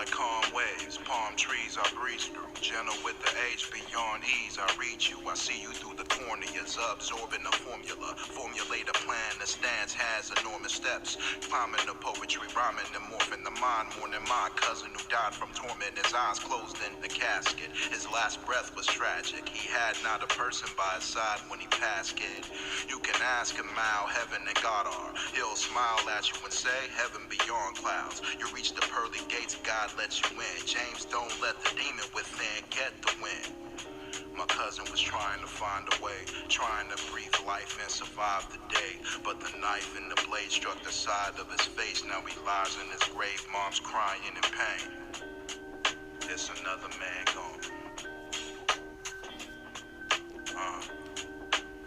like calm waves, palm trees I breeze through. Gentle with the age beyond ease, I read you. I see you through the corneas, absorbing the formula. Formulate a plan that stands, has enormous steps. Climbing the poetry, rhyming and morphing the mind. More than my cousin who died from torment, his eyes closed in the casket. His last breath was tragic. He had not a person by his side when he passed, kid. You can ask him how heaven and God are. He'll smile at you and say, heaven beyond clouds. You reach the pearly gates, God lets you in. James, don't let the demon within get the win. My cousin was trying to find a way, trying to breathe life and survive the day. But the knife and the blade struck the side of his face. Now he lies in his grave, mom's crying in pain. It's another man gone.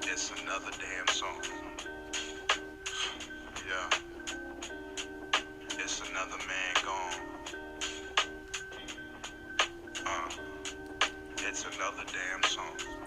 It's another damn song. Yeah. It's another man gone. It's another damn song.